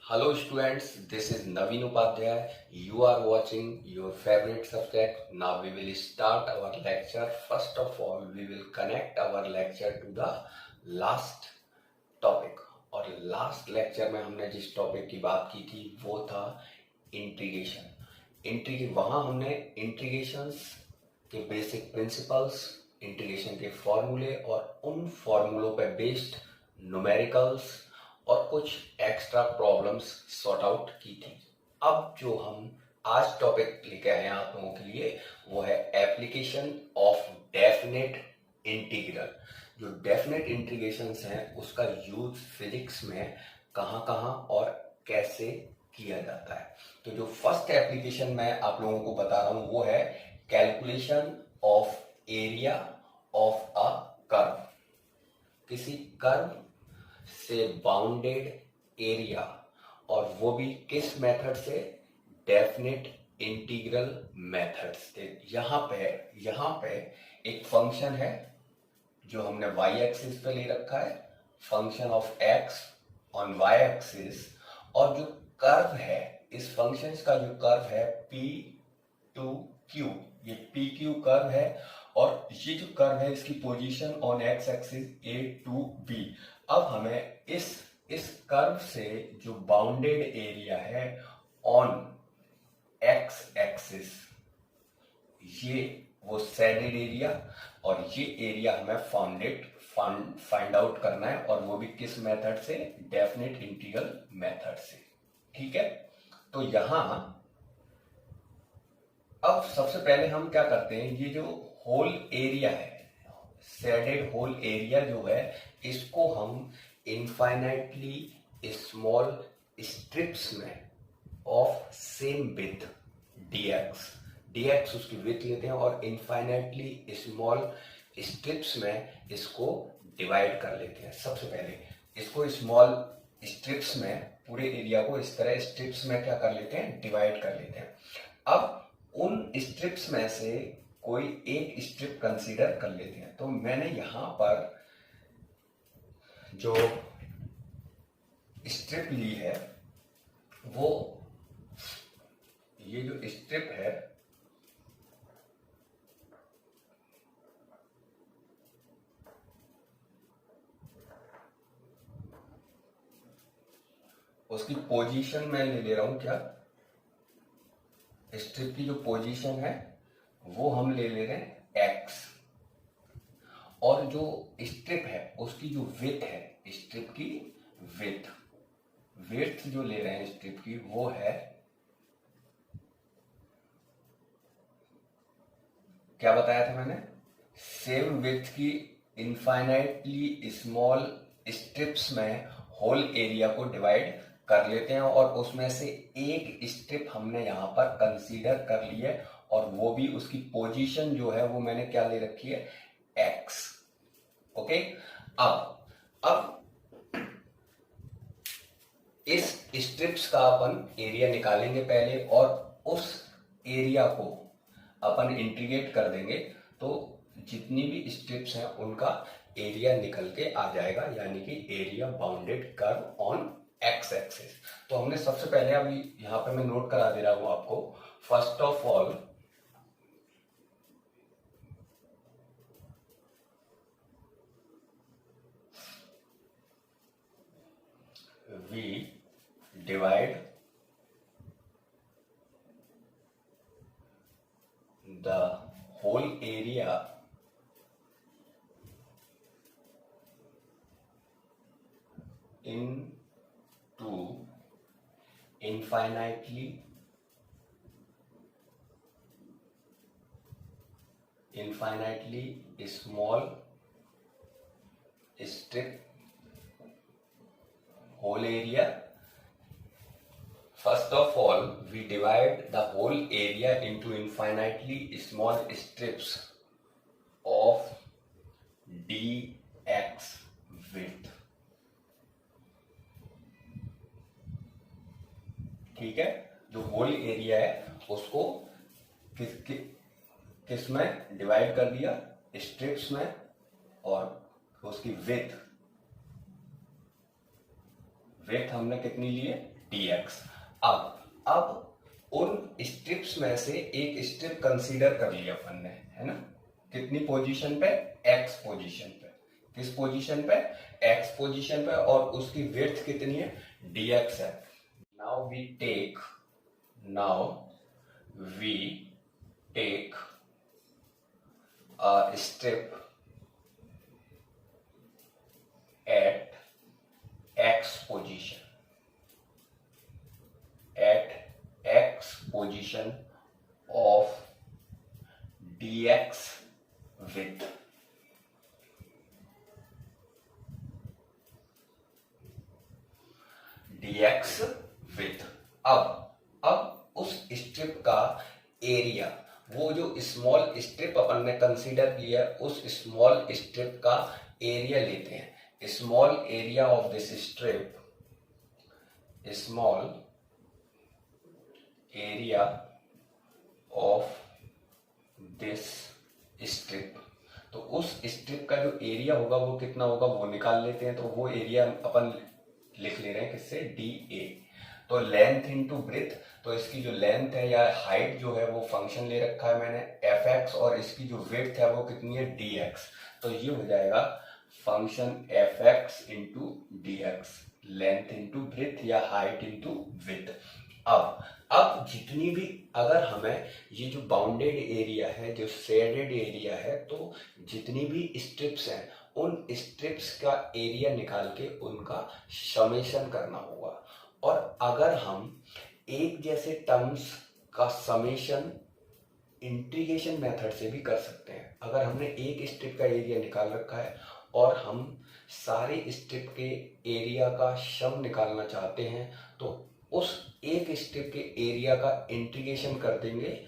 Hello students, this is Naveen Upadhyay. You are watching your favorite subject. Now we will start our lecture. First of all, we will connect our lecture to the last topic. और last lecture में हमने जिस topic की बात की थी वो था इंटीग्रेशन। वहाँ हमने इंटीग्रेशंस के बेसिक प्रिंसिपल्स, इंटीग्रेशन के फॉर्मूले और उन फॉर्मूलों पे बेस्ड न्यूमेरिकल्स और कुछ एक्स्ट्रा प्रॉब्लम्स सॉर्ट आउट की थी। अब जो हम आज टॉपिक लेके आए हैं आप लोगों के लिए वो है एप्लीकेशन ऑफ डेफिनेट इंटीग्रल। जो डेफिनेट इंटीग्रेशंस हैं उसका यूज फिजिक्स में कहाँ कहाँ और कैसे किया जाता है। तो जो फर्स्ट एप्लीकेशन मैं आप लोगों को बता रहा हूं वो है calculation of area of a curve. किसी कर्व से बाउंडेड एरिया, और वो भी किस मेथड से? डेफिनेट इंटीग्रल मेथड से। यहाँ पे एक फंक्शन है जो हमने y एक्सिस पे ले रखा है, function of x on y axis, और जो कर्व है इस फंक्शन का जो कर्व है p2q, ये pq कर्व है और ये जो कर्व है इसकी position on x axis a to b। अब हमें इस कर्व से जो बाउंडेड एरिया है ऑन x एक्सिस, ये वो शेडेड एरिया, और ये एरिया हमें फाइंड आउट करना है, और वो भी किस मेथड से? डेफिनेट इंटीग्रल मेथड से। ठीक है, तो यहां अब सबसे पहले हम क्या करते हैं, ये जो होल एरिया है, शेडेड होल एरिया जो है, इसको हम इनफाइनाइटली स्मॉल स्ट्रिप्स में ऑफ सेम विड्थ dx उसकी विड्थ लेते हैं और इनफाइनाइटली स्मॉल स्ट्रिप्स में इसको डिवाइड कर लेते हैं। सबसे पहले इसको स्मॉल स्ट्रिप्स में, पूरे एरिया को इस तरह स्ट्रिप्स में क्या कर लेते हैं? डिवाइड कर लेते हैं। अब उन स्ट्रिप्स में से कोई एक स्ट्रिप कंसीडर कर लेते हैं। तो मैंने यहां पर जो स्ट्रिप ली है वो, ये जो स्ट्रिप है उसकी पोजीशन मैं ले रहा हूं। क्या स्ट्रिप की जो पोजीशन है वो हम ले रहे हैं x, और जो स्ट्रिप है उसकी जो विड्थ है, स्ट्रिप की विड्थ जो ले रहे हैं स्ट्रिप की वो है, क्या बताया था मैंने? सेम विड्थ की इनफाइनाइटली स्मॉल स्ट्रिप्स में होल एरिया को डिवाइड कर लेते हैं, और उसमें से एक स्ट्रिप हमने यहां पर कंसीडर कर ली है, और वो भी उसकी पोजीशन जो है वो मैंने क्या ले रखी है? x। ओके, अब इस स्ट्रिप्स का अपन एरिया निकालेंगे पहले, और उस एरिया को अपन इंटीग्रेट कर देंगे, तो जितनी भी स्ट्रिप्स हैं उनका एरिया निकल के आ जाएगा, यानी कि area bounded curve on x axis. तो हमने सबसे पहले, अभी यहां पे मैं नोट करा दे रहा हूं आपको, first of all we divide the whole area into infinitely small strip whole area. First of all, we divide the whole area into infinitely small strips of dx width. ठीक है, जो होल एरिया है उसको किस में divide कर दिया? Strips में, और उसकी विड्थ हमने कितनी ली है? dx। अब उन स्ट्रिप्स में से एक स्ट्रिप कंसीडर कर लिया अपन ने, है ना, कितनी पोजीशन पे, x पोजीशन पे, किस पोजीशन पे, x पोजीशन पे, और उसकी विड्थ कितनी है, dx है। Now we take a strip at x position of dx width, अब उस स्ट्रिप का एरिया, वो जो स्मॉल स्ट्रिप अपन ने कंसीडर किया, उस स्मॉल स्ट्रिप का एरिया लेते हैं। Small area of this strip, small area of this strip, तो उस स्ट्रिप का जो एरिया होगा वो कितना होगा वो निकाल लेते हैं। तो वो एरिया अपन लिख ले रहे हैं किससे, डी ए। तो लेंथ इनटू ब्रेथ, तो इसकी जो लेंथ है या हाइट जो है वो फंक्शन ले रखा है मैंने एफ एक्स, और इसकी जो विड्थ है वो कितनी है, डी एक्स। तो ये हो जाएगा function F x into D x, length into breadth या हाइट इंटू विड्थ। अब जितनी भी, अगर हमें ये जो बाउंडेड एरिया है, जो शेडेड एरिया है, तो जितनी भी स्ट्रिप्स हैं उन स्ट्रिप्स का एरिया निकाल के उनका समेशन करना होगा। और अगर हम एक जैसे टर्म्स का समेशन इंटीग्रेशन मेथड से भी कर सकते हैं। अगर हमने एक स्ट्रिप का एरिया निकाल रखा है और हम सारे स्ट्रिप के एरिया का सम निकालना चाहते हैं, तो उस एक स्ट्रिप के एरिया का इंटीग्रेशन कर देंगे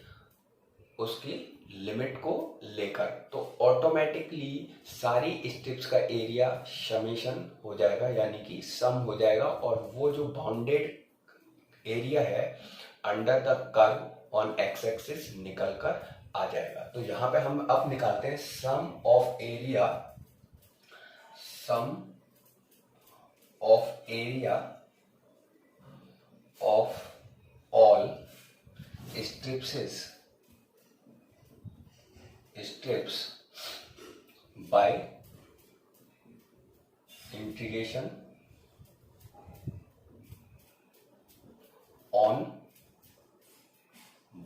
उसकी लिमिट को लेकर, तो ऑटोमेटिकली सारी स्ट्रिप्स का एरिया समेशन हो जाएगा, यानी कि सम हो जाएगा, और वो जो बाउंडेड एरिया है under the curve on x axis निकल कर आ जाएगा। तो यहां पे हम अब निकालते हैं sum of area of all strips by integration on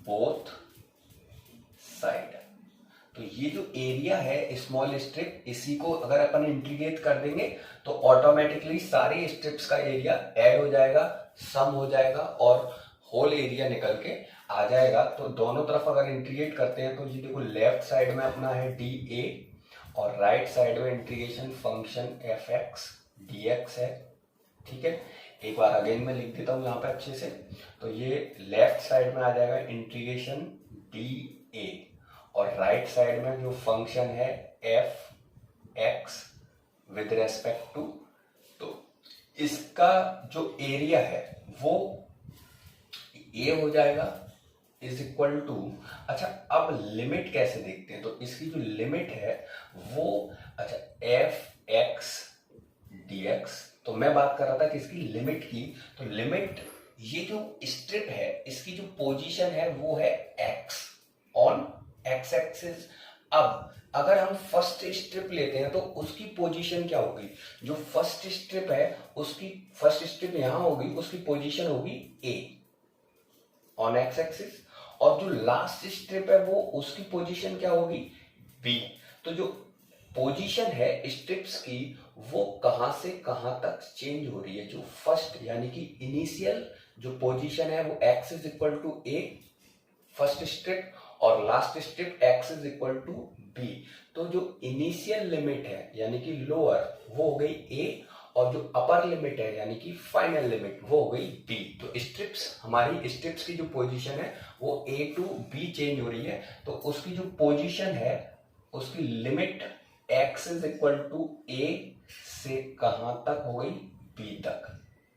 both side. तो ये जो एरिया है स्मॉल स्ट्रिप, इसी को अगर अपन इंटीग्रेट कर देंगे तो ऑटोमेटिकली सारी स्ट्रिप्स का एरिया ऐड हो जाएगा, सम हो जाएगा, और होल एरिया निकल के आ जाएगा। तो दोनों तरफ अगर इंटीग्रेट करते हैं तो ये देखो लेफ्ट साइड में अपना है डी ए और राइट साइड में integration function F x D x है। ठीक है, एक बार अगेन मैं लिख देता हूँ यहाँ पे अच्छे से। तो ये लेफ्ट साइड में आ जाएगा इंटीग्रेशन डी ए, और राइट साइड में जो फंक्शन है f x with respect to, तो इसका जो एरिया है वो ए हो जाएगा इज इक्वल टू, अच्छा अब लिमिट कैसे देखते हैं, तो इसकी जो लिमिट है वो, अच्छा एफ एक्स डी एक्स, तो मैं बात कर रहा था कि इसकी लिमिट की, तो लिमिट ये जो स्ट्रिप है इसकी जो पोजीशन है वो है एक्स ऑन एक्स एक्सिस। अब अगर हम फर्स्ट स्ट्रिप लेते हैं तो उसकी पोजीशन क्या होगी, जो फर्स्ट स्ट्रिप है उसकी फर्स्ट स्ट्रिप यहां होगी, उसकी पोजीशन होगी ए ऑन एक्स एक्सिस, और जो लास्ट स्ट्रिप है वो उसकी पोजीशन क्या होगी, बी। तो जो पोजीशन है स्ट्रिप्स की वो कहां से कहां तक चेंज हो रही है, जो फर्स्ट यानी कि इनिशियल जो पोजीशन है वो x is equal to a first strip, और last strip x is equal to b. तो जो इनिशियल लिमिट है यानी कि लोअर वो हो गई ए, और जो अपर लिमिट है यानी कि फाइनल लिमिट वो हो गई बी। तो स्ट्रिप्स, हमारी स्ट्रिप्स की जो पोजीशन है वो ए टू बी चेंज हो रही है, तो उसकी जो पोजीशन है उसकी limit x is equal to a से कहां तक हो गई, बी तक।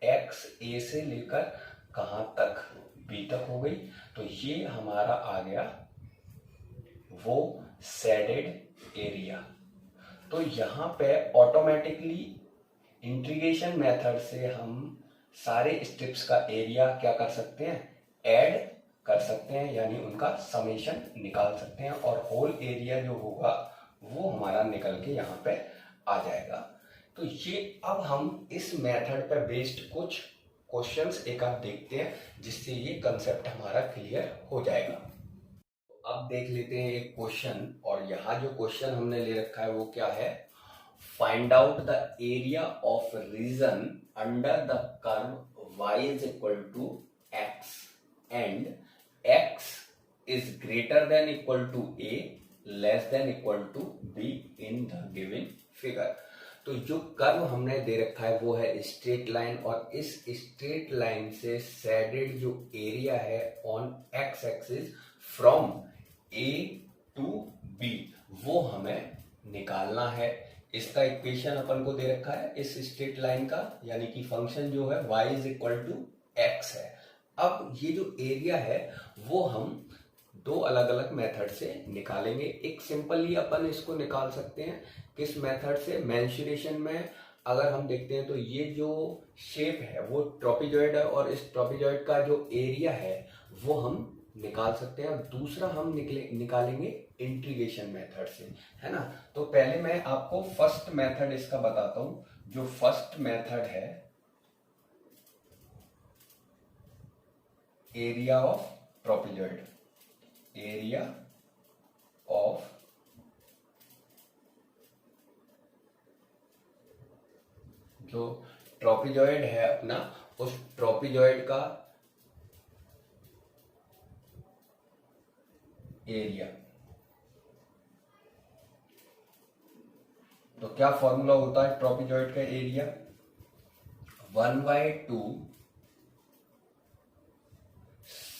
एक्स ए से लेकर कहां तक, बी तक हो गई। तो ये हमारा आ गया वो शेडेड एरिया। तो यहां पे ऑटोमेटिकली इंटीग्रेशन मेथड से हम सारे स्ट्रिप्स का एरिया क्या कर सकते हैं, ऐड कर सकते हैं, यानी उनका समेशन निकाल सकते हैं और होल एरिया जो होगा वो हमारा निकल के यहाँ पे आ जाएगा। तो ये अब हम इस मेथड पे बेस्ड कुछ क्वेश्चंस एक आध देखते हैं जिससे ये कंसेप्ट हमारा क्लियर हो जाएगा। अब देख लेते हैं एक क्वेश्चन, और यहाँ जो क्वेश्चन हमने ले रखा है वो क्या है, find out the area of region under the curve y is equal to x and x is greater than equal to a less than equal to b in the given figure. तो जो curve हमने दे रखा है वो है straight line, और इस straight line से शेडेड जो एरिया है on x axis from a to b वो हमें निकालना है। इसका इक्वेशन अपन को दे रखा है इस स्ट्रेट लाइन का, यानी कि फंक्शन जो है y is equal to x है। अब ये जो एरिया है वो हम दो अलग अलग मेथड से निकालेंगे। एक सिंपली अपन इसको निकाल सकते हैं, किस मेथड से, मेंसुरेशन में अगर हम देखते हैं तो ये जो शेप है वो ट्रॉपिजॉइड है, और इस ट्रॉपिजॉइड का जो एरिया है वो हम निकाल सकते हैं। और दूसरा हम निकालेंगे इंटीग्रेशन मेथड से, है ना। तो पहले मैं आपको फर्स्ट मेथड इसका बताता हूं। जो फर्स्ट मेथड है एरिया ऑफ ट्रॉपिजॉइड, एरिया ऑफ जो ट्रॉपिजॉइड है अपना, उस ट्रॉपिजॉइड का एरिया। तो क्या फॉर्मूला होता है ट्रॉपिजॉइड का area, 1/2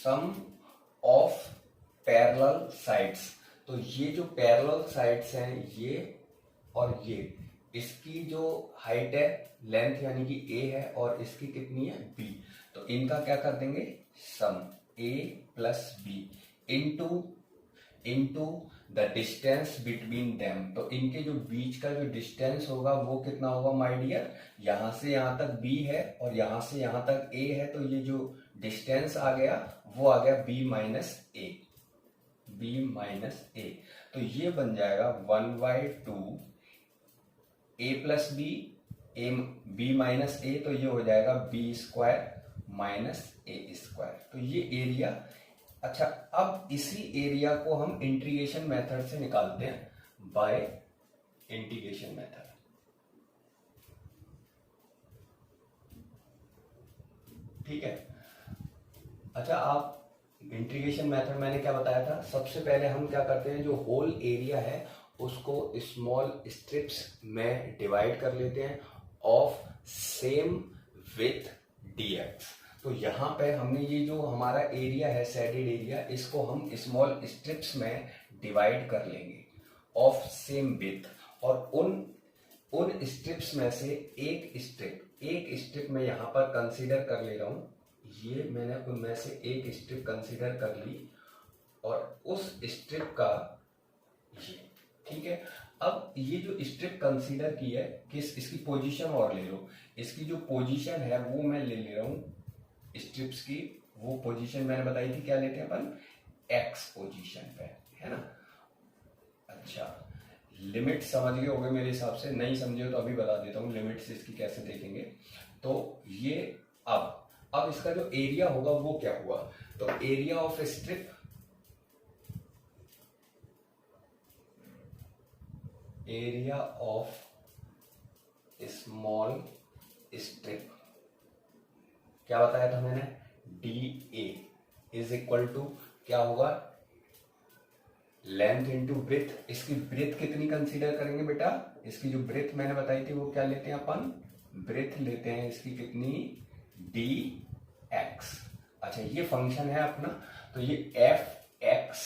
sum of parallel sides. तो ये जो पैरेलल साइड्स हैं ये और ये, इसकी जो हाइट है लेंथ यानी कि a है और इसकी कितनी है b, तो इनका क्या कर देंगे सम, a plus b into the distance between them. तो इनके जो बीच का जो डिस्टेंस होगा वो कितना होगा माय डियर, यहां से यहां तक b है और यहां से यहां तक a है, तो ये जो डिस्टेंस आ गया वो आ गया b माइनस a। तो ये बन जाएगा 1/2 a plus b minus a, तो ये हो जाएगा b² माइनस a²। तो ये एरिया। अच्छा, अब इसी एरिया को हम इंटीग्रेशन मेथड से निकालते हैं, बाय इंटीग्रेशन मेथड। ठीक है। अच्छा, आप इंटीग्रेशन मेथड मैंने क्या बताया था, सबसे पहले हम क्या करते हैं, जो होल एरिया है उसको स्मॉल स्ट्रिप्स में डिवाइड कर लेते हैं ऑफ सेम विथ dx। तो यहाँ पे हमने ये जो हमारा एरिया है शेडेड एरिया, इसको हम स्मॉल स्ट्रिप्स में डिवाइड कर लेंगे ऑफ सेम विथ, और उन स्ट्रिप्स में से एक स्ट्रिप में यहाँ पर कंसीडर कर ले रहा हूँ। ये मैंने उनमें से एक स्ट्रिप कंसीडर कर ली और उस स्ट्रिप का ये, ठीक है। अब ये जो स्ट्रिप कंसीडर की है, इसकी पोजीशन और ले लो, इसकी जो पोजीशन है वो मैं ले रहा हूँ स्ट्रिप्स की, वो पोजीशन मैंने बताई थी, क्या लेते हैं अपन, एक्स पोजीशन पे, है ना। अच्छा, लिमिट समझ गए होंगे मेरे हिसाब से, नहीं समझे तो अभी बता देता हूँ लिमिट्स इसकी कैसे देखेंगे। तो ये अब इसका जो एरिया होगा वो क्या हुआ, तो area of strip, area of small strip क्या बताया था मैंने, DA इज इक्वल टू क्या होगा, लेंथ इंटू ब्रेथ। इसकी ब्रेथ कितनी कंसीडर करेंगे बेटा, इसकी जो ब्रेथ मैंने बताई थी वो क्या लेते हैं अपन, ब्रेथ लेते हैं इसकी कितनी, dx। अच्छा, ये फंक्शन है अपना, तो ये fx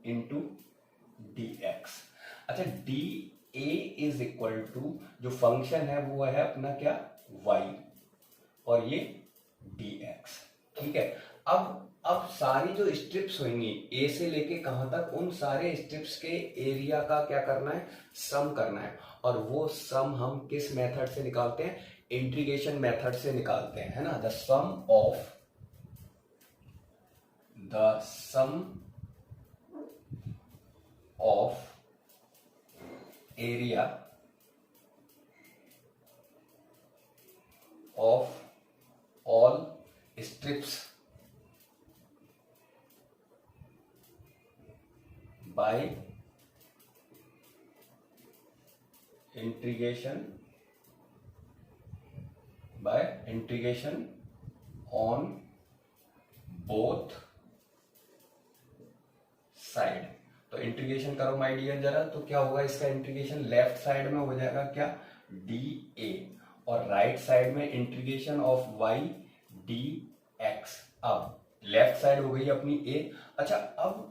इंटू dx। अच्छा, DA इज इक्वल टू जो फंक्शन है वो है अपना क्या, y, और ये dx। ठीक है। अब सारी जो स्ट्रिप्स होंगी ए से लेके कहां तक, उन सारे स्ट्रिप्स के एरिया का क्या करना है, सम करना है, और वो सम हम किस मेथड से निकालते हैं, इंटीग्रेशन मेथड से निकालते हैं, है ना। The sum of area of all strips by integration on both side. तो इंटीग्रेशन करो माय डियर जरा, तो क्या होगा इसका इंटीग्रेशन, लेफ्ट साइड में हो जाएगा क्या, डी ए, और राइट साइड में integration of y d x. अब लेफ्ट साइड हो गई अपनी ए। अच्छा, अब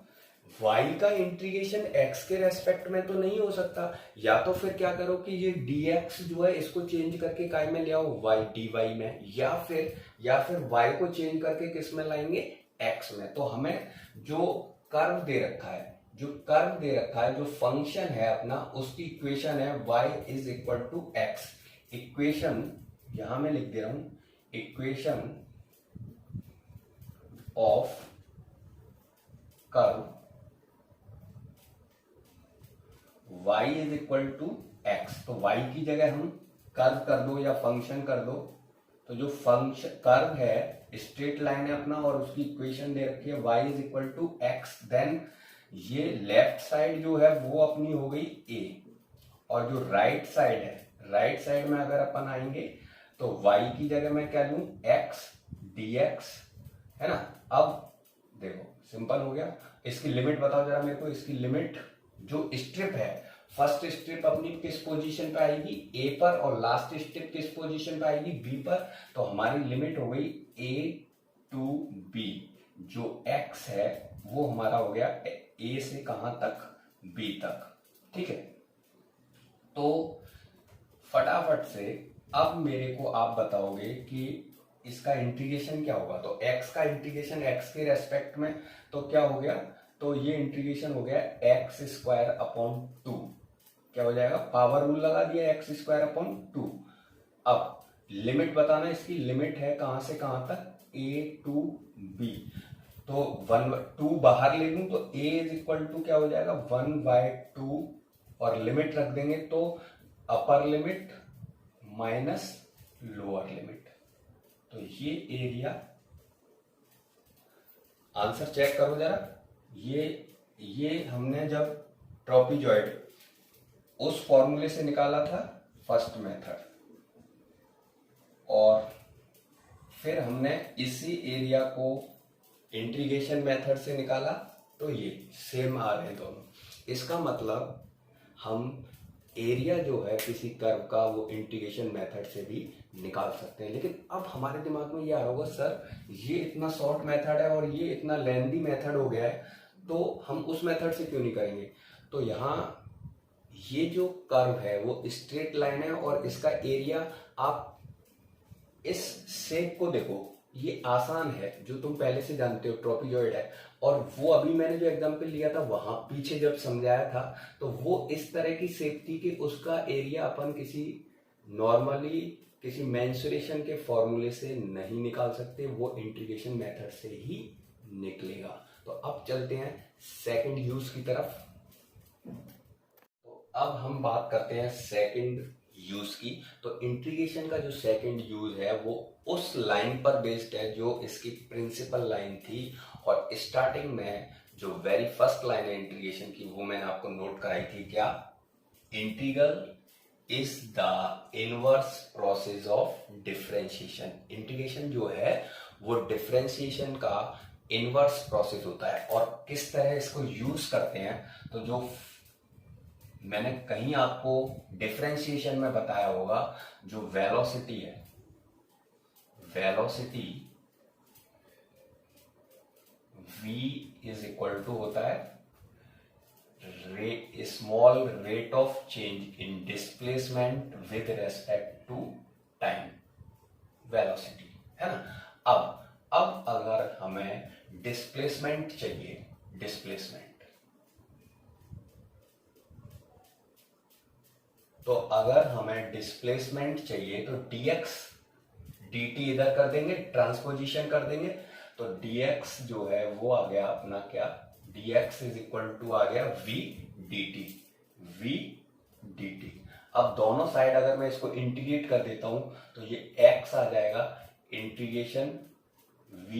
y का इंटीग्रेशन x के रेस्पेक्ट में तो नहीं हो सकता, या तो फिर क्या करो कि ये dx जो है इसको चेंज करके काय में ले आओ, y dy में, या फिर y को चेंज करके किस में लाएंगे, x में। तो हमें जो कर्व दे रखा है, जो फंक्शन है अपना, उसकी इक्वेशन है y is equal to x. Equation यहां मैं लिख दे रहा हूं, equation of curve y is equal to x. तो y की जगह हम कर्व कर दो या फंक्शन कर दो, तो जो फंक्शन कर्व है स्ट्रेट लाइन है अपना, और उसकी इक्वेशन दे रखी है y is equal to x. Then ये लेफ्ट साइड जो है वो अपनी हो गई a, और जो राइट साइड है, राइट साइड में अगर अपन आएंगे तो y की जगह मैं क्या लूं, x dx, है ना। अब देखो सिंपल हो गया। इसकी लिमिट बताओ जरा मेरे को, इसकी लिमिट, जो स्ट्रिप है, फर्स्ट स्ट्रिप अपनी किस पोजीशन पे आएगी, ए पर, और लास्ट स्ट्रिप किस पोजीशन पे आएगी, बी पर। तो हमारी लिमिट हो गई ए टू बी। जो एक्स है वो हमारा हो गया ए से कहां तक, बी तक, ठीक है। तो फटाफट से अब मेरे को आप बताओगे कि इसका इंटीग्रेशन क्या होगा। तो x का इंटीग्रेशन x के रेस्पेक्ट में तो क्या हो गया, तो ये इंटीग्रेशन हो गया एक्स स्क्वायर अपॉन टू, क्या हो जाएगा, पावर रूल लगा दिया, एक्स स्क्वायर अपॉन टू। अब लिमिट बताना, इसकी लिमिट है कहां से कहां तक, a टू b। तो 2 बाहर ले लूं तो a इज इक्वल टू क्या हो जाएगा, 1/2, और लिमिट रख देंगे तो upper limit minus lower limit. तो ये एरिया, आंसर चेक करो जरा। ये हमने जब ट्रॉपीजॉइड उस फॉर्मूले से निकाला था फर्स्ट मेथड, और फिर हमने इसी एरिया को इंटीग्रेशन मेथड से निकाला, तो ये सेम आ रहे हैं दोनों। इसका मतलब हम एरिया जो है किसी कर्व का वो इंटीग्रेशन मेथड से भी निकाल सकते हैं। लेकिन अब हमारे दिमाग में ये आ रहा होगा, सर ये इतना शॉर्ट मेथड है और ये इतना लेंथी मेथड हो गया है, तो हम उस मेथड से क्यों नहीं करेंगे। तो यहाँ ये जो कर्व है वो स्ट्रेट लाइन है, और इसका एरिया, आप इस शेप को देखो, ये आसान है, जो तुम पहले से जानते हो, ट्रॉपीजॉइड है। और वो अभी मैंने जो एग्जांपल लिया था वहां पीछे जब समझाया था, तो वो इस तरह की शेप थी कि उसका एरिया अपन किसी मेंसुरेशन के फॉर्मूले से नहीं निकाल सकते, वो इंटीग्रेशन मेथड से ही निकलेगा। तो अब चलते हैं सेकंड यूज की तरफ। तो अब हम बात करते हैं सेकंड यूज की। तो इंटीग्रेशन का जो सेकंड यूज है वो उस लाइन पर बेस्ड है जो इसकी प्रिंसिपल लाइन थी, और स्टार्टिंग में जो वेरी फर्स्ट लाइन है इंटीग्रेशन की वो मैंने आपको नोट कराई थी, क्या, integral is the inverse process of differentiation. Integration जो है वो डिफरेंशिएशन का इनवर्स प्रोसेस होता है। और किस तरह इसको यूज करते हैं, तो जो मैंने कहीं आपको डिफरेंशिएशन में बताया होगा, जो वेलोसिटी है, velocity v is equal to होता है small rate of change in displacement with respect to time, velocity, है ना। अब अगर हमें डिस्प्लेसमेंट चाहिए, डिस्प्लेसमेंट, तो अगर हमें डिस्प्लेसमेंट चाहिए तो dx dt इधर कर देंगे, ट्रांसपोजिशन कर देंगे, तो dx जो है वो आ गया अपना क्या, dx इज इक्वल टू आ गया v dt। अब दोनों साइड अगर मैं इसको इंटीग्रेट कर देता हूं तो ये x आ जाएगा इंटीग्रेशन v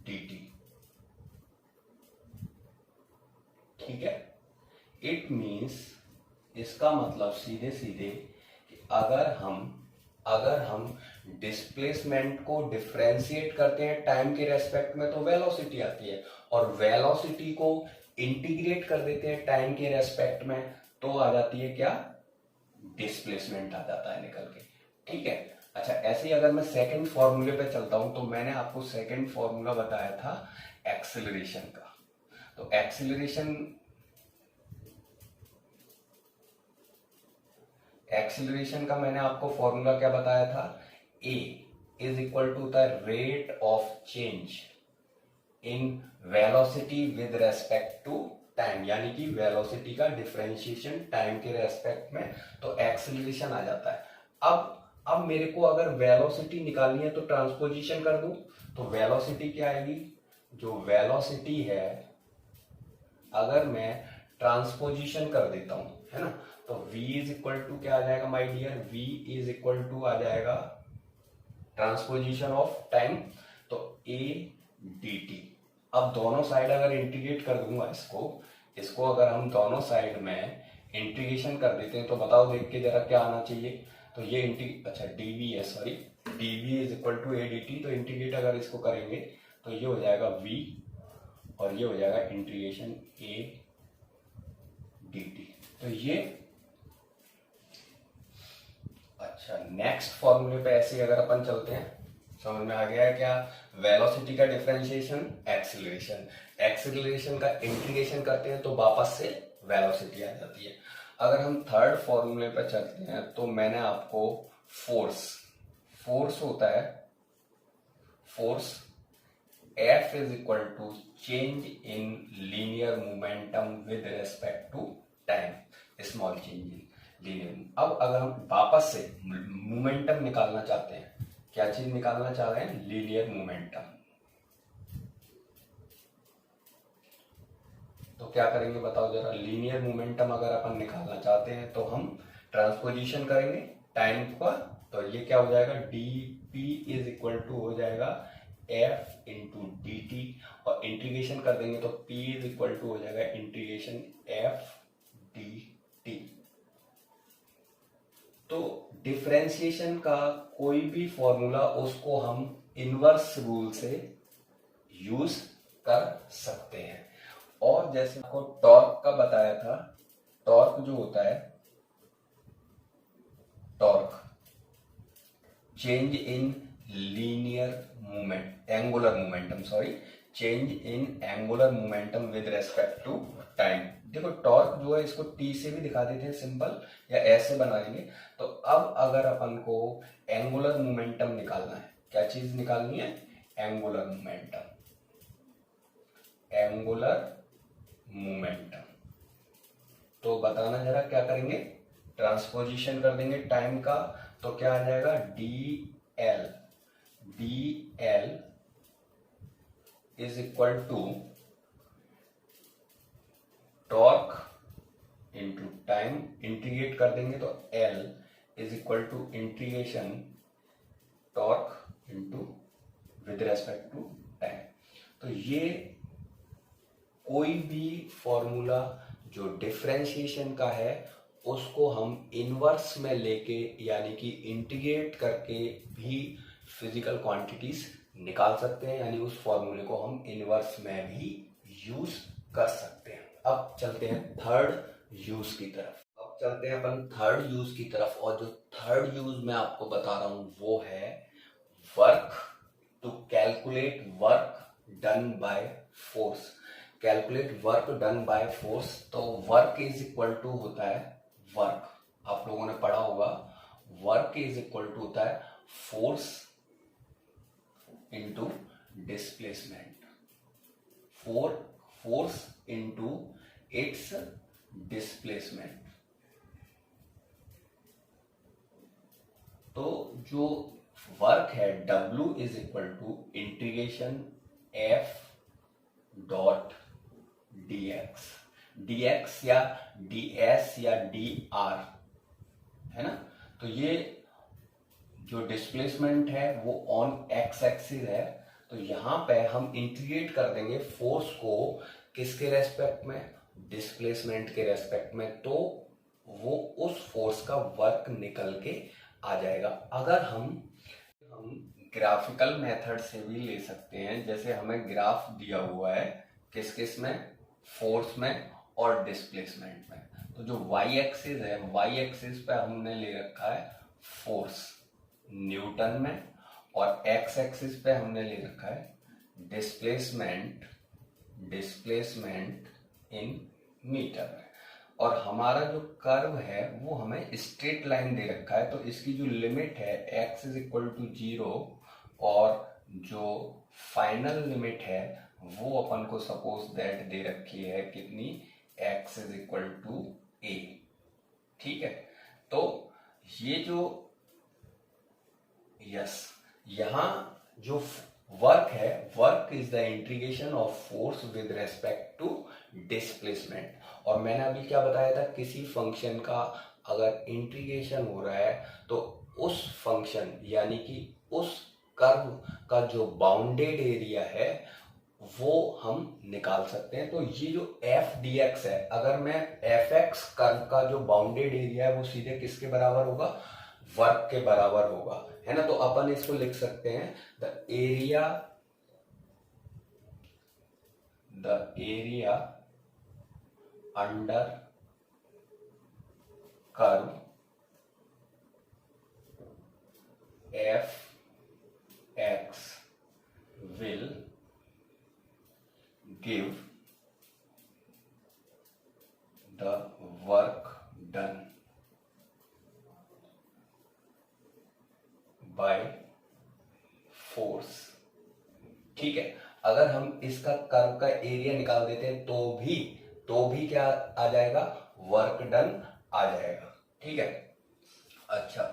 dt। ठीक है, इट मीन्स इसका मतलब सीधे सीधे कि अगर हम डिस्प्लेसमेंट को डिफरेंशिएट करते हैं टाइम के रेस्पेक्ट में तो वेलोसिटी आती है, और वेलोसिटी को इंटीग्रेट कर देते हैं टाइम के रेस्पेक्ट में तो आ जाती है क्या, डिस्प्लेसमेंट आ जाता है निकल के। ठीक है, अच्छा ऐसे ही अगर मैं सेकंड फॉर्मूले पे चलता हूं तो मैंने आपको सेकंड फॉर्मूला बताया था एक्सेलरेशन का। तो एक्सेलरेशन का मैंने आपको फॉर्मूला क्या बताया था, a इज इक्वल टू होता है rate of change in velocity with respect to time, यानी कि वेलोसिटी का डिफरेंशिएशन टाइम के रेस्पेक्ट में, तो एक्सेलरेशन आ जाता है। अब मेरे को अगर वेलोसिटी निकालनी है तो ट्रांसपोजिशन कर दूं, तो वेलोसिटी क्या आएगी, जो वेलोसिटी है अगर मैं ट्रांसपोजिशन कर देता हूं, है ना, तो v इज इक्वल टू क्या आ जाएगा my dear, v is equal to आ जाएगा ट्रांसपोजिशन ऑफ टाइम, तो a dt। अब दोनों साइड अगर इंटीग्रेट कर दूंगा इसको अगर हम दोनों साइड में इंटीग्रेशन कर देते हैं तो बताओ देख के जरा क्या आना चाहिए, तो ये अच्छा dv है, sorry dv is equal to a dt, तो इंटीग्रेट अगर इसको करेंगे तो ये हो जाएगा v और ये हो जाएगा इंटीग्रेशन a dt। तो ये अच्छा नेक्स्ट फॉर्मूले पे ऐसे अगर अपन चलते हैं, समझ में आ गया है क्या, वेलोसिटी का डिफरेंशिएशन एक्सीलरेशन का इंटीग्रेशन करते हैं तो वापस से वेलोसिटी आ जाती है। अगर हम थर्ड फॉर्मूले पे चलते हैं तो मैंने आपको फोर्स होता है, force F is equal to change in linear momentum with respect to time, small change in linear. अब अगर हम वापस से मोमेंटम निकालना चाहते हैं, क्या चीज निकालना चाह रहे हैं, लीनियर मोमेंटम, तो क्या करेंगे बताओ जरा, लीनियर मोमेंटम अगर अपन निकालना चाहते हैं तो हम ट्रांसपोजिशन करेंगे टाइम का, तो ये क्या हो जाएगा, dp इज इक्वल टू हो जाएगा f इंटू डी टी, और इंटीग्रेशन कर देंगे तो p इज इक्वल टू हो जाएगा इंटीग्रेशन f डी टी। तो डिफरेंशिएशन का कोई भी फॉर्मूला उसको हम इनवर्स रूल से यूज कर सकते हैं। और जैसे आपको टॉर्क का बताया था, टॉर्क जो होता है, torque change in linear movement, angular momentum, sorry change in angular momentum with respect to time. देखो टॉर्क जो है इसको टी से भी दिखा देते हैं सिंपल, या ऐसे बना देंगे। तो अब अगर अपन को एंगुलर मोमेंटम निकालना है, क्या चीज निकालनी है, एंगुलर मोमेंटम, एंगुलर मोमेंटम। तो बताना जरा क्या करेंगे, ट्रांसपोजिशन कर देंगे टाइम का, तो क्या आ जाएगा, dl is equal to torque into time, integrate कर देंगे तो l is equal to integration torque into with respect to time. तो ये कोई भी फॉर्मूला जो डिफरेंशिएशन का है उसको हम इनवर्स में लेके, यानी कि इंटीग्रेट करके भी फिजिकल क्वांटिटीज निकाल सकते हैं, यानी उस फॉर्मूले को हम इनवर्स में भी यूज कर सकते हैं। अब चलते हैं थर्ड यूज की तरफ, और जो थर्ड यूज मैं आपको बता रहा हूं वो है work, to calculate work done by force, calculate work done by force. तो वर्क इज इक्वल टू होता है, वर्क आप लोगों ने पढ़ा होगा, वर्क इज इक्वल टू होता है force into displacement, force into its displacement. तो जो वर्क है W is equal to integration F dot dx, dx या ds या dr है ना। तो ये जो डिस्प्लेसमेंट है वो ऑन एक्स एक्सिस है, तो यहां पे हम इंटीग्रेट कर देंगे फोर्स को किसके रेस्पेक्ट में, डिस्प्लेसमेंट के रेस्पेक्ट में, तो वो उस फोर्स का वर्क निकल के आ जाएगा। अगर हम ग्राफिकल मेथड से भी ले सकते हैं, जैसे हमें ग्राफ दिया हुआ है किस किस में, फोर्स में और डिस्प्लेसमेंट में। तो जो वाई एक्सिस है, वाई एक्सिस पे हमने ले रखा है फोर्स न्यूटन में, और एक्स एक्सिस पे हमने ले रखा है डिस्प्लेसमेंट इन मीटर में। और हमारा जो कर्व है वो हमें स्ट्रेट लाइन दे रखा है, तो इसकी जो लिमिट है x इज इक्वल टू 0, और जो फाइनल लिमिट है वो अपन को सपोज दैट दे रखी है कितनी, x is equal to a। ठीक है, तो ये जो यहां जो वर्क है, work is the integration of force with respect to displacement. और मैंने अभी क्या बताया था, किसी फंक्शन का अगर इंटीग्रेशन हो रहा है तो उस फंक्शन यानी कि उस कर्व का जो बाउंडेड एरिया है वो हम निकाल सकते हैं। तो ये जो एफ डी एक्स है, अगर मैं एफ एक्स कर्व का जो बाउंडेड एरिया है वो सीधे किसके बराबर होगा, वर्क के बराबर होगा, है ना। तो अपन इसको लिख सकते हैं the area under curve F x will give the work done by force. ठीक है, अगर हम इसका कर्व का एरिया निकाल देते हैं तो भी क्या आ जाएगा, वर्क डन आ जाएगा। ठीक है, अच्छा,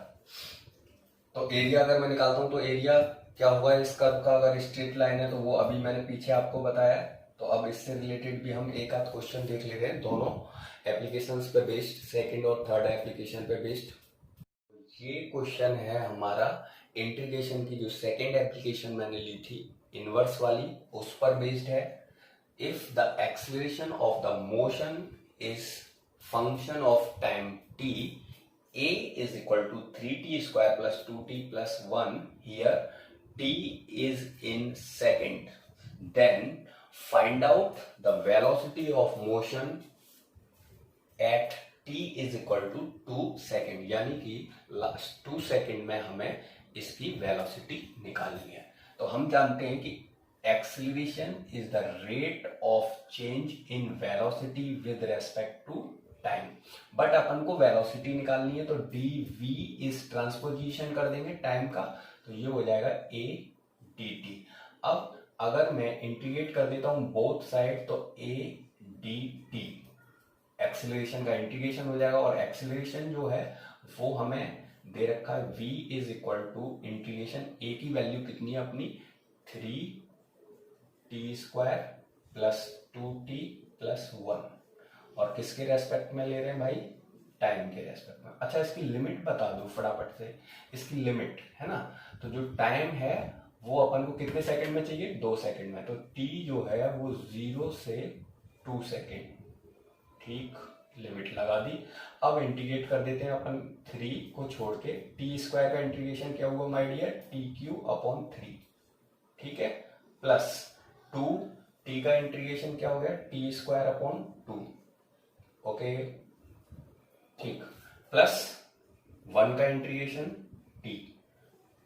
तो एरिया अगर मैं निकालता हूं तो एरिया क्या हुआ इस कर्व का, अगर स्ट्रेट लाइन है तो वो अभी मैंने पीछे आपको बताया है। तो अब इससे रिलेटेड भी हम एक आध क्वेश्चन देख लेते हैं, दोनों एप्लीकेशंस पे बेस्ड, सेकंड और थर्ड एप्लीकेशन पे बेस्ड। ये क्वेश्चन है हमारा इंटीग्रेशन की जो सेकंड एप्लीकेशन मैंने ली थी इनवर्स वाली, उस पर बेस्ड है। If the acceleration of the motion is function of time t, a is equal to 3t square plus 2t plus 1, here t is in second, then find out the velocity of motion at t is equal to 2 second, यानी कि last 2 second में हमें इसकी velocity निकालनी है। तो हम जानते हैं कि acceleration is the rate of change in velocity with respect to time, but अपन को वेलोसिटी निकालनी है तो dv इस ट्रांसपोजिशन कर देंगे टाइम का, तो ये हो जाएगा a dt। अब अगर मैं इंटीग्रेट कर देता हूं बोथ साइड तो a dt एक्सीलरेशन का इंटीग्रेशन हो जाएगा, और एक्सीलरेशन जो है वो हमें दे रखा है v is equal to integration a की वैल्यू कितनी है अपनी 3t square plus 2t plus 1, और किसके रेस्पेक्ट में ले रहे हैं भाई, टाइम के रेस्पेक्ट में। अच्छा, इसकी लिमिट बता दो फटाफट से, इसकी लिमिट है ना, तो जो टाइम है वो अपन को कितने सेकंड में चाहिए, 2 सेकंड में, तो t जो है वो 0 से 2 सेकंड, ठीक, लिमिट लगा दी। अब इंटीग्रेट कर देते हैं अपन 3 को छोड़ के, टी स्क्वायर का इंटीग्रेशन क्या हुआ my dear, t cube upon 3, ठीक है, प्लस 2 टी का इंटीग्रेशन क्या हो गया, टी स्क्वायर अपॉन 2, ओके, ठीक, प्लस 1 का इंटीग्रेशन टी।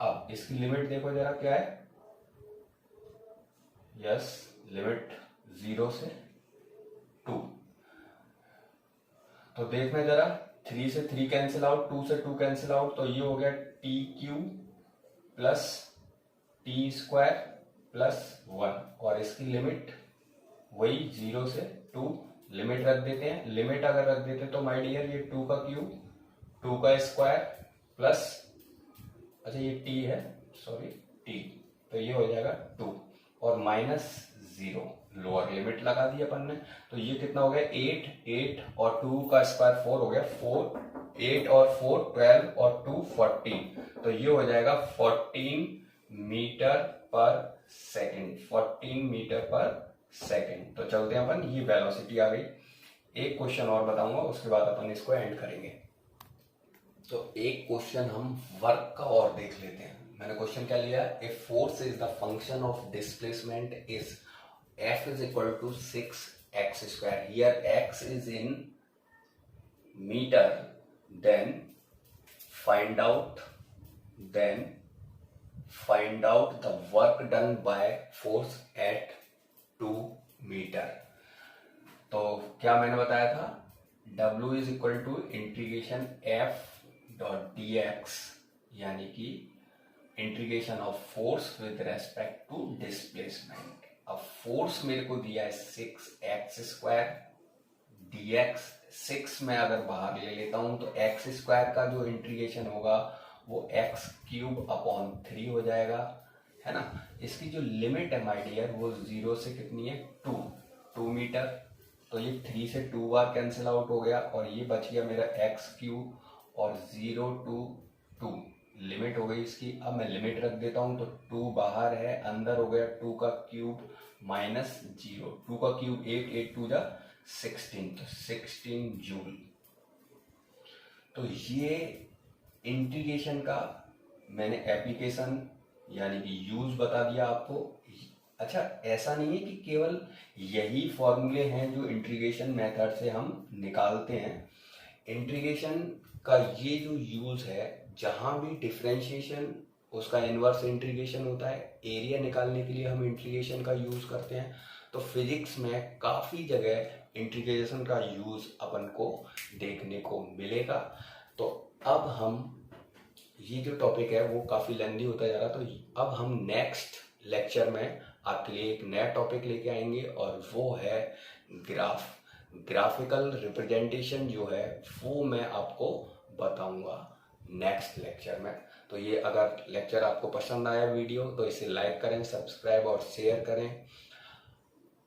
अब इसकी लिमिट देखो जरा क्या है, यस, लिमिट 0 से 2, तो देखना जरा, 3 से 3 कैंसिल आउट, 2 से 2 कैंसिल आउट, तो ये हो गया T Q plus T square plus 1, और इसकी लिमिट वही 0 से 2, लिमिट रख देते हैं। लिमिट अगर रख देते तो माय डियर ये 2 का क्यूब, 2 का स्क्वायर प्लस अच्छा ये t है, सॉरी t, तो ये हो जाएगा 2 और -0, लोअर लिमिट लगा दी अपन ने। तो ये कितना हो गया 8 और 2 का स्क्वायर 4 हो गया 4, 8 और 4 12 और 2 14, तो ये हो जाएगा 14 मीटर पर सेकेंड, 14 मीटर पर सेकेंड। तो चलते हैं अपन, ये वेलोसिटी आ गई। एक क्वेश्चन और बताऊंगा, उसके बाद अपन इसको एंड करेंगे। तो एक क्वेश्चन हम वर्क का और देख लेते हैं। मैंने क्वेश्चन क्या लिया, a force is the function of displacement is F is equal to 6x square. Here x is in meter. Then find out the work done by force at 2 meter. तो क्या मैंने बताया था, W is equal to integration F dot dx, यानी कि integration of force with respect to displacement. अब force मेरे को दिया है 6x स्क्वायर, dx 6 में अगर बाहर ले लेता हूं तो x स्क्वायर का जो इंटीग्रेशन होगा वो x क्यूब अपॉन 3 हो जाएगा, है ना। इसकी जो लिमिट है माय डियर वो 0 से कितनी है 2 मीटर, तो ये 3 से 2 बार कैंसिल आउट हो गया और ये बच गया मेरा x क्यूब और 0 to 2 लिमिट हो गई इसकी। अब मैं लिमिट रख देता हूं तो 2 बाहर है, अंदर हो गया 2 का क्यूब -0, 2 का क्यूब 8, 8 2 जा 16, तो 16 जूल। तो ये इंटीग्रेशन का मैंने एप्लीकेशन यानी कि यूज बता दिया आपको। अच्छा ऐसा नहीं है कि केवल यही फॉर्मूले हैं जो इंटीग्रेशन मेथड से हम निकालते हैं। इंटीग्रेशन का ये जो यूज है, जहां भी डिफरेंशिएशन उसका इनवर्स इंटीग्रेशन होता है, एरिया निकालने के लिए हम इंटीग्रेशन का यूज करते हैं। तो फिजिक्स में काफी जगह इंटीग्रेशन का यूज अपन को देखने को मिलेगा। तो अब हम ये जो टॉपिक है वो काफी लेंथी होता जा रहा, तो अब हम नेक्स्ट लेक्चर में आपके लिए एक नया टॉपिक लेके आएंगे और वो है ग्राफिकल रिप्रेजेंटेशन जो है वो मैं आपको बताऊंगा नेक्स्ट लेक्चर में। तो ये अगर लेक्चर आपको पसंद आया वीडियो तो इसे लाइक करें, सब्सक्राइब और शेयर करें।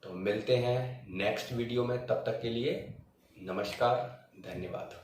तो मिलते हैं नेक्स्ट वीडियो में, तब तक के लिए नमस्कार, धन्यवाद।